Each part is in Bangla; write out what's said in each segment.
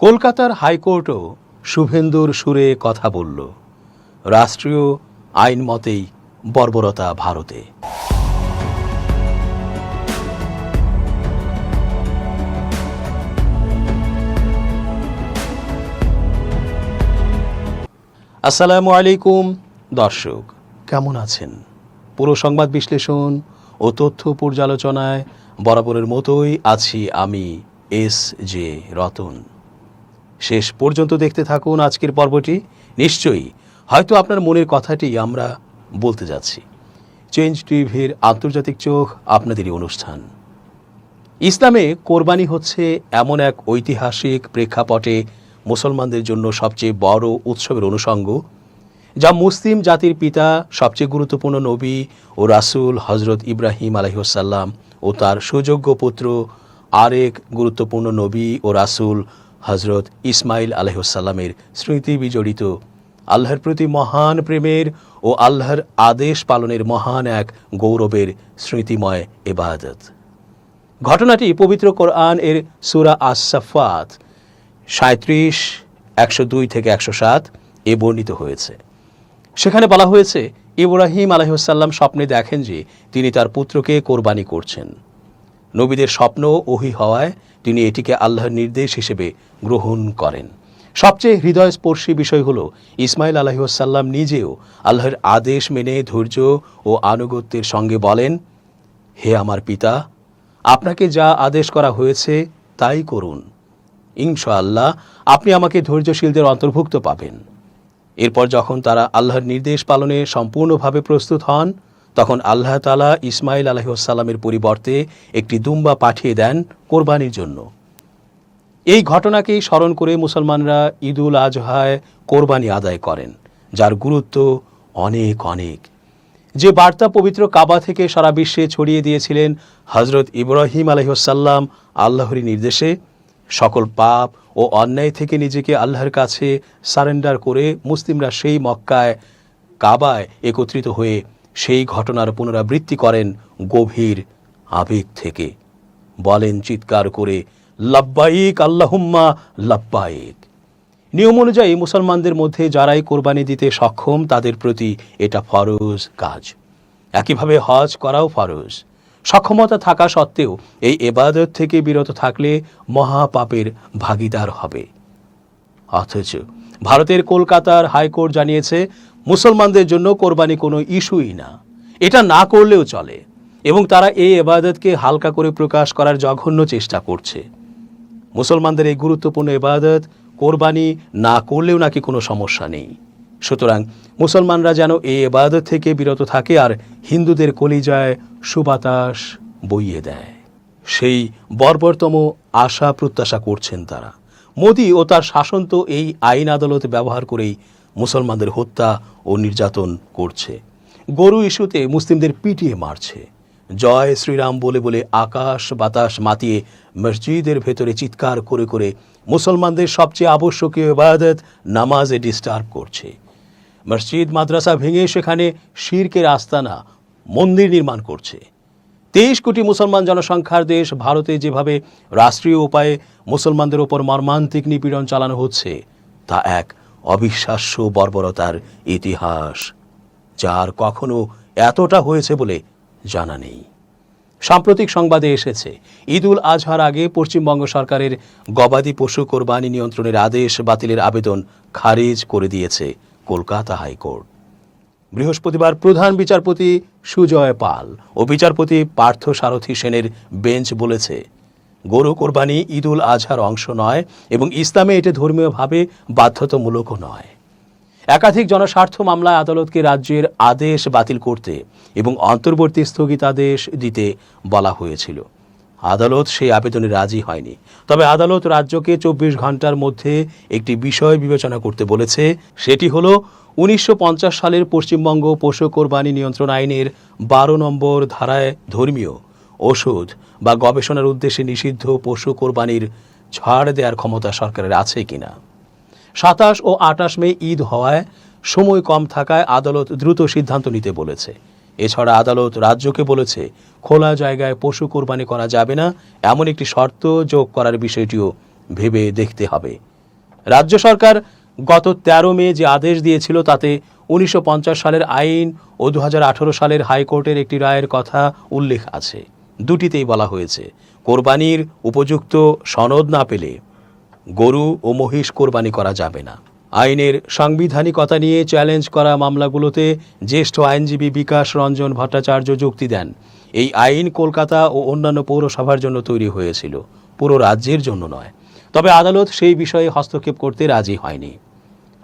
কলকাতার হাইকোর্টও শুভেন্দুর সুরে কথা বলল। রাষ্ট্রীয় আইন মতেই বর্বরতা ভারতে। আসসালামু আলাইকুম দর্শক, কেমন আছেন? পুরো সংবাদ বিশ্লেষণ ও তথ্য পর্যালোচনায় বরাবরের মতোই আছি আমি এস জে রতন। শেষ পর্যন্ত দেখতে থাকুন আজকের পর্বটি। নিশ্চয়ই হয়তো আপনার মনের কথাটি আমরা বলতে যাচ্ছি। চেঞ্জ টিভির আন্তর্জাতিক চোখ আপনাদেরই অনুষ্ঠান। ইসলামে কোরবানি হচ্ছে এমন এক ঐতিহাসিক প্রেক্ষাপটে মুসলমানদের জন্য সবচেয়ে বড় উৎসবের অনুষঙ্গ, যা মুসলিম জাতির পিতা সবচেয়ে গুরুত্বপূর্ণ নবী ও রাসূল হজরত ইব্রাহিম আলাইহিসসালাম ও তার সুযোগ্য পুত্র আরেক গুরুত্বপূর্ণ নবী ও রাসূল হজরত ইসমাইল আলাইহিসসালামের স্মৃতি বিজড়িত আল্লাহর প্রতি মহান প্রেমের ও আল্লাহর আদেশ পালনের মহান এক গৌরবের স্মৃতিময় ইবাদত। ঘটনাটি পবিত্র কোরআন এর সূরা আস-সাফফাত ৩৭, ১০২ থেকে ১০৭ এ বর্ণিত হয়েছে। সেখানে বলা হয়েছে, ইব্রাহিম আলাইহিসসালাম স্বপ্নে দেখেন যে তিনি তার পুত্রকে কোরবানি করছেন। নবীদের স্বপ্ন ওহী হওয়ায় তিনি এটিকে আল্লাহর নির্দেশ হিসেবে গ্রহণ করেন। সবচেয়ে হৃদয়স্পর্শী বিষয় হলো, ইসমাইল আলাইহিসসালাম নিজেও আল্লাহর আদেশ মেনে ধৈর্য ও আনুগত্যের সঙ্গে বলেন, হে আমার পিতা, আপনাকে যা আদেশ করা হয়েছে তাই করুন। ইনশাআল্লাহ আপনি আমাকে ধৈর্যশীলদের অন্তর্ভুক্ত পাবেন। এরপর যখন তারা আল্লাহর নির্দেশ পালনে সম্পূর্ণভাবে প্রস্তুত হন, তখন আল্লাহ তাআলা ইসমাইল আলাইহিসসালামের পরিবর্তে একটি দুম্বা পাঠিয়ে দেন কোরবানির জন্য। এই ঘটনাকেই স্মরণ করে মুসলমানরা ঈদুল আজহায় কোরবানি আদায় করেন, যার গুরুত্ব অনেক অনেক। যে বার্তা পবিত্র কাবা থেকে সারা বিশ্বে ছড়িয়ে দিয়েছিলেন হজরত ইব্রাহিম আলাইহিসসালাম আল্লাহরই নির্দেশে, সকল পাপ ও অন্যায় থেকে নিজেকে আল্লাহর কাছে সারেন্ডার করে মুসলিমরা সেই মক্কায় কাবায় একত্রিত হয়ে সেই ঘটনার পুনরাবৃত্তি করেন গভীর আবেগ থেকে। বলেন চিৎকার করে, লাব্বাইক আল্লাহুম্মা লাব্বাইক। নিয়ম অনুযায়ী মুসলমানদের মধ্যে যারাই কোরবানি দিতে সক্ষম তাদের প্রতি এটা ফরজ কাজ। একইভাবে হজ করাও ফরজ। সক্ষমতা থাকা সত্ত্বেও এই ইবাদত থেকে বিরত থাকলে মহাপাপের ভাগীদার হবে। অথচ ভারতের কলকাতার হাইকোর্ট জানিয়েছে, মুসলমানদের জন্য কোরবানি কোনো ইস্যুই না, এটা না করলেও চলে, এবং তারা এই ইবাদতকে হালকা করে প্রকাশ করার জঘন্য চেষ্টা করছে। মুসলমানদের এই গুরুত্বপূর্ণ ইবাদত কোরবানি না করলেও নাকি কোনো সমস্যা নেই। সুতরাং মুসলমানরা যেন এই ইবাদত থেকে বিরত থাকে আর হিন্দুদের কলিজায় সুবাতাস বইয়ে দেয়, সেই বর্বরতম আশা প্রত্যাশা করছেন তারা। মোদি ও তার শাসন তো এই আইন আদালত ব্যবহার করেই মুসলমানদের হত্যা ও নির্যাতন করছে। গরু ইস্যুতে মুসলিমদের পিটিয়ে মারছে। জয় শ্রীরাম বলে বলে আকাশ বাতাস মাতিয়ে মসজিদের ভেতরে চিৎকার করে করে মুসলমানদের সবচেয়ে আবশ্যকীয় ইবাদত নামাজে ডিস্টার্ব করছে। মসজিদ মাদ্রাসা ভেঙে সেখানে শিরকের আস্তানা মন্দির নির্মাণ করছে। 23 কোটি মুসলমান জনসংখ্যার দেশ ভারতে যেভাবে রাষ্ট্রীয় উপায়ে মুসলমানদের ওপর মর্মান্তিক নিপীড়ন চালানো হচ্ছে, তা এক অবিশ্বাস্য বর্বরতার ইতিহাস, যার কখনো এতটা হয়েছে বলে জানা নেই। সাম্প্রতিক সংবাদে এসেছে, ঈদুল আজহার আগে পশ্চিমবঙ্গ সরকারের গবাদি পশু কোরবানি নিয়ন্ত্রণের আদেশ বাতিলের আবেদন খারিজ করে দিয়েছে কলকাতা হাইকোর্ট। বৃহস্পতিবার প্রধান বিচারপতি সুজয় পাল ও বিচারপতি পার্থ সারথী সেনের বেঞ্চ বলেছে, গরু কোরবানি ঈদুল আজহার অংশ নয় এবং ইসলামে এটি ধর্মীয়ভাবে বাধ্যতামূলকও নয়। একাধিক জনস্বার্থ মামলায় আদালতকে রাজ্যের আদেশ বাতিল করতে এবং অন্তর্বর্তী স্থগিতাদেশ দিতে বলা হয়েছিল। আদালত সেই আবেদনে রাজি হয়নি। তবে আদালত রাজ্যকে 24 ঘন্টার মধ্যে একটি বিষয় বিবেচনা করতে বলেছে। সেটি হলো 1950 সালের পশ্চিমবঙ্গ পশু কোরবানি নিয়ন্ত্রণ আইনের 12 নম্বর ধারায় ধর্মীয়, ওষুধ বা গবেষণার উদ্দেশ্যে নিষিদ্ধ পশু কোরবানির ছাড় দেওয়ার ক্ষমতা সরকারের আছে কিনা। 27 ও 28 মে ঈদ হওয়ায় সময় কম থাকায় আদালত দ্রুত সিদ্ধান্ত নিতে বলেছে। এছাড়া আদালত রাজ্যকে বলেছে, খোলা জায়গায় পশু কোরবানি করা যাবে না এমন একটি শর্ত যোগ করার বিষয়টিও ভেবে দেখতে হবে। রাজ্য সরকার গত 13 মে যে আদেশ দিয়েছিল তাতে 1950 সালের আইন ও 2018 সালের হাইকোর্টের একটি রায়ের কথা উল্লেখ আছে। দুটিতেই বলা হয়েছে কোরবানির উপযুক্ত সনদ না পেলে গরু ও মহিষ কোরবানি করা যাবে না। আইনের সাংবিধানিকতা নিয়ে চ্যালেঞ্জ করা মামলাগুলোতে জ্যেষ্ঠ আইনজীবী বিকাশ রঞ্জন ভট্টাচার্য যুক্তি দেন, এই আইন কলকাতা ও অন্যান্য পৌরসভার জন্য তৈরি হয়েছিল, পুরো রাজ্যের জন্য নয়। তবে আদালত সেই বিষয়ে হস্তক্ষেপ করতে রাজি হয়নি।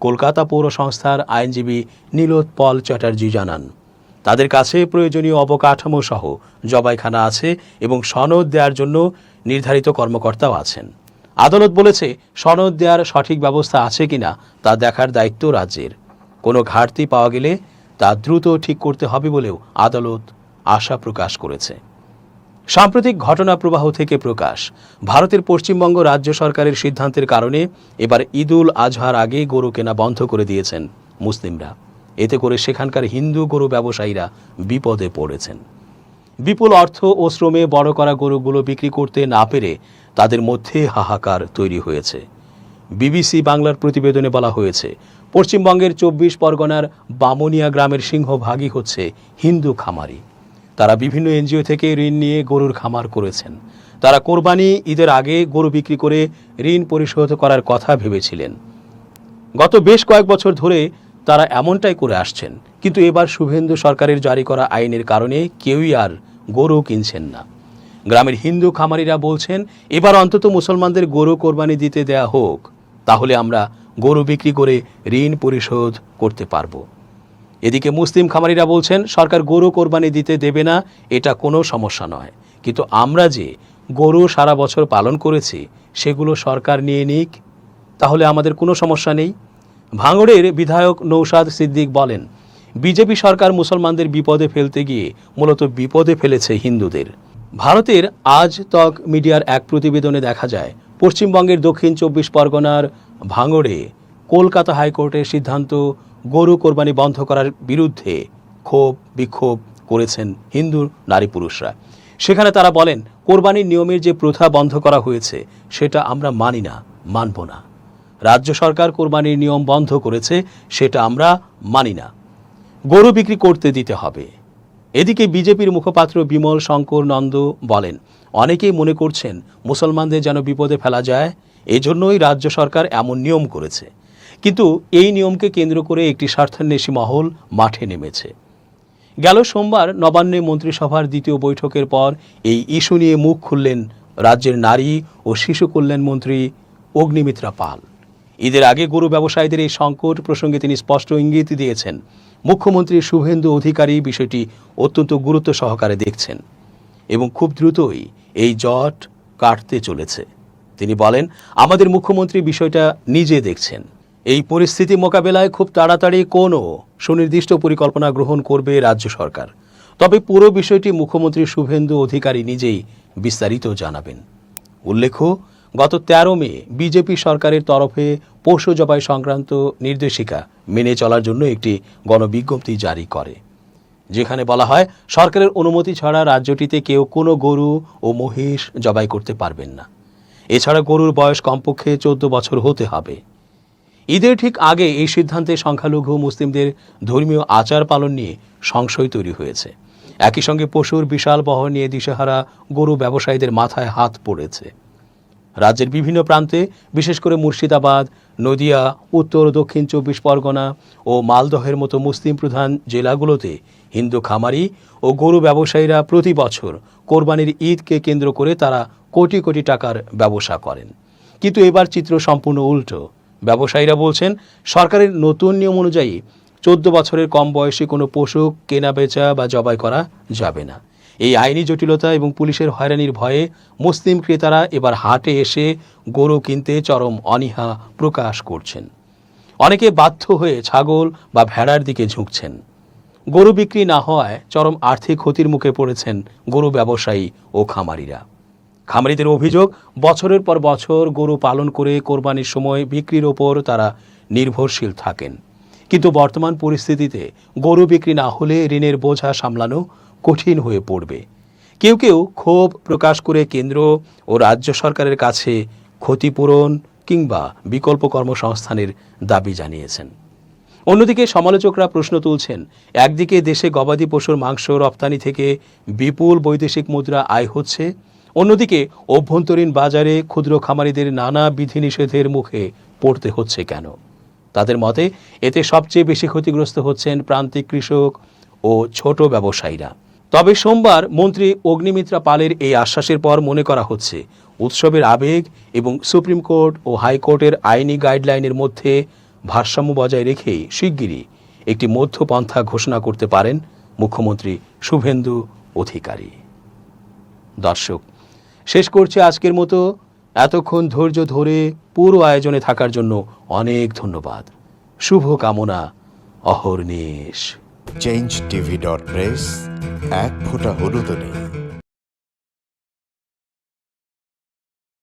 কলকাতা পৌর সংস্থার আইনজীবী নীলোৎপল চ্যাটার্জি জানান, তাদের কাছে প্রয়োজনীয় অবকাঠামো সহ জবাইখানা আছে এবং সনদ দেওয়ার জন্য নির্ধারিত কর্মকর্তাও আছেন। আদালত বলেছে সনদ দেওয়ার সঠিক ব্যবস্থা আছে কিনা তা দেখার দায়িত্ব রাজ্যের। কোনো ঘাটতি পাওয়া গেলে তা দ্রুত ঠিক করতে হবে বলেও আদালত আশা প্রকাশ করেছে। সাম্প্রতিক ঘটনা প্রবাহ থেকে প্রকাশ, ভারতের পশ্চিমবঙ্গ রাজ্য সরকারের সিদ্ধান্তের কারণে এবার ঈদুল আজহার আগে গরু কেনা বন্ধ করে দিয়েছেন মুসলিমরা। এতে করে সেখানকার হিন্দু গরু ব্যবসায়ীরা বিপদে পড়েছেন। বিপুল অর্থ ও শ্রমে বড় করা গরুগুলো বিক্রি করতে না পেরে তাদের মধ্যে হাহাকার তৈরি হয়েছে। বিবিসি বাংলার প্রতিবেদনে বলা হয়েছে, পশ্চিমবঙ্গের 24 পরগনার বামুনিয়া গ্রামের সিংহভাগই হচ্ছে হিন্দু খামারি। তারা বিভিন্ন এনজিও থেকে ঋণ নিয়ে গরুর খামার করেছেন। তারা কোরবানি ঈদের আগে গরু বিক্রি করে ঋণ পরিশোধ করার কথা ভেবেছিলেন। গত বেশ কয়েক বছর ধরে তারা এমনটাই করে আসছেন, কিন্তু এবার শুভেন্দু সরকারের জারি করা আইনের কারণে কেউই আর গরু কিনছেন না। গ্রামের হিন্দু খামারিরা বলছেন, এবার অন্তত মুসলমানদের গরু কোরবানি দিতে দেয়া হোক, তাহলে আমরা গরু বিক্রি করে ঋণ পরিশোধ করতে পারবো। এদিকে মুসলিম খামারিরা বলছেন, সরকার গরু কোরবানি দিতে দেবে না এটা কোনো সমস্যা নয়, কিন্তু আমরা যে গরু সারা বছর পালন করেছি সেগুলো সরকার নিয়ে নিক, তাহলে আমাদের কোনো সমস্যা নেই। ভাঙড়ের বিধায়ক নৌশাদ সিদ্দিক বলেন, বিজেপি সরকার মুসলমানদের বিপদে ফেলতে গিয়ে মূলত বিপদে ফেলেছে হিন্দুদের। ভারতের আজ তক মিডিয়ার এক প্রতিবেদনে দেখা যায়, পশ্চিমবঙ্গের দক্ষিণ 24 পরগনার ভাঙড়ে কলকাতা হাইকোর্টের সিদ্ধান্ত গরু কোরবানি বন্ধ করার বিরুদ্ধে বিক্ষোভ করেছেন হিন্দু নারী পুরুষরা। সেখানে তারা বলেন, কোরবানির নিয়মের যে প্রথা বন্ধ করা হয়েছে সেটা আমরা মানি না, মানব না। রাজ্য সরকার কোরবানির নিয়ম বন্ধ করেছে, সেটা আমরা মানি না। গরু বিক্রি করতে দিতে হবে। এদিকে বিজেপির মুখপাত্র বিমল শঙ্কর নন্দ বলেন, অনেকেই মনে করছেন মুসলমানদের যেন বিপদে ফেলা যায়, এজন্যই রাজ্য সরকার এমন নিয়ম করেছে। কিন্তু এই নিয়মকে কেন্দ্র করে একটি স্বার্থান্বেষী মহল মাঠে নেমেছে। গেল সোমবার নবান্নে মন্ত্রিসভার দ্বিতীয় বৈঠকের পর এই ইস্যু নিয়ে মুখ খুললেন রাজ্যের নারী ও শিশু কল্যাণ মন্ত্রী অগ্নিমিত্রা পাল। ঈদের আগে গরু ব্যবসায়ীদের এই সংকট প্রসঙ্গে তিনি স্পষ্ট ইঙ্গিত দিয়েছেন, মুখ্যমন্ত্রী শুভেন্দু অধিকারী বিষয়টি অত্যন্ত গুরুত্ব সহকারে দেখছেন এবং খুব দ্রুতই এই জট কাটতে চলেছে। তিনি বলেন, আমাদের মুখ্যমন্ত্রী বিষয়টা নিজে দেখছেন। এই পরিস্থিতি মোকাবেলায় খুব তাড়াতাড়ি কোনো সুনির্দিষ্ট পরিকল্পনা গ্রহণ করবে রাজ্য সরকার। তবে পুরো বিষয়টি মুখ্যমন্ত্রী শুভেন্দু অধিকারী নিজেই বিস্তারিত জানাবেন। উল্লেখ্য, গত 13 মে বিজেপি সরকারের তরফে পশু জবাই সংক্রান্ত নির্দেশিকা মেনে চলার জন্য একটি গণবিজ্ঞপ্তি জারি করে, যেখানে বলা হয় সরকারের অনুমতি ছাড়া রাজ্যটিতে কেউ কোনো গরু ও মহিষ জবাই করতে পারবেন না। এছাড়া গরুর বয়স কমপক্ষে 14 বছর হতে হবে। ঈদের ঠিক আগে এই সিদ্ধান্তে সংখ্যালঘু মুসলিমদের ধর্মীয় আচার পালন নিয়ে সংশয় তৈরি হয়েছে। একই সঙ্গে পশুর বিশাল বহর নিয়ে দিশেহারা গরু ব্যবসায়ীদের মাথায় হাত পড়েছে। রাজ্যের বিভিন্ন প্রান্তে, বিশেষ করে মুর্শিদাবাদ, নদিয়া, উত্তর ও দক্ষিণ 24 পরগনা ও মালদহের মতো মুসলিম প্রধান জেলাগুলোতে হিন্দু খামারি ও গরু ব্যবসায়ীরা প্রতি বছর কোরবানির ঈদকে কেন্দ্র করে তারা কোটি কোটি টাকার ব্যবসা করেন। কিন্তু এবার চিত্র সম্পূর্ণ উল্টো। ব্যবসায়ীরা বলছেন, সরকারের নতুন নিয়ম অনুযায়ী 14 বছরের কম বয়সী কোনো পশু কেনা বেচা বা জবাই করা যাবে না। এই আইনি জটিলতা এবং পুলিশের হয়রানির ভয়ে মুসলিম ক্রেতারা এবার হাটে এসে গরু কিনতে চরম অনীহা প্রকাশ করছেন। অনেকে বাধ্য হয়ে ছাগল বা ভেড়ার দিকে ঝুঁকছেন। গরু বিক্রি না হওয়ায় চরম আর্থিক ক্ষতির মুখে পড়েছেন গরু ব্যবসায়ী ও খামারিরা। খামারিদের অভিযোগ, বছরের পর বছর গরু পালন করে কোরবানির সময় বিক্রির ওপর তারা নির্ভরশীল থাকেন। কিন্তু বর্তমান পরিস্থিতিতে গরু বিক্রি না হলে ঋণের বোঝা সামলানো কঠিন হয়ে পড়বে। কেউ কেউ ক্ষোভ প্রকাশ করে কেন্দ্র ও রাজ্য সরকারের কাছে ক্ষতিপূরণ কিংবা বিকল্প কর্মসংস্থানের দাবি জানিয়েছেন। অন্যদিকে সমালোচকরা প্রশ্ন তুলছেন, একদিকে দেশে গবাদি পশুর মাংস রপ্তানি থেকে বিপুল বৈদেশিক মুদ্রা আয় হচ্ছে, অন্যদিকে অভ্যন্তরীণ বাজারে ক্ষুদ্র খামারিদের নানা বিধিনিষেধের মুখে পড়তে হচ্ছে কেন? তাদের মতে এতে সবচেয়ে বেশি ক্ষতিগ্রস্ত হচ্ছেন প্রান্তিক কৃষক ও ছোট ব্যবসায়ীরা। তবে সোমবার মন্ত্রী অগ্নিমিত্রা পালের এই আশ্বাসের পর মনে করা হচ্ছে উৎসবের আবেগ এবং সুপ্রিম কোর্ট ও হাইকোর্টের আইনি গাইডলাইনের মধ্যে ভারসাম্য বজায় রেখেই শিগগিরই একটি মধ্যপন্থা ঘোষণা করতে পারেন মুখ্যমন্ত্রী শুভেন্দু অধিকারী। দর্শক, শেষ করছে আজকের মতো। এতক্ষণ ধৈর্য ধরে পুরো আয়োজনে থাকার জন্য অনেক ধন্যবাদ। শুভ কামনা অহর্নিশ। changetv.press, এক ফোঁটা হলুদ নেই।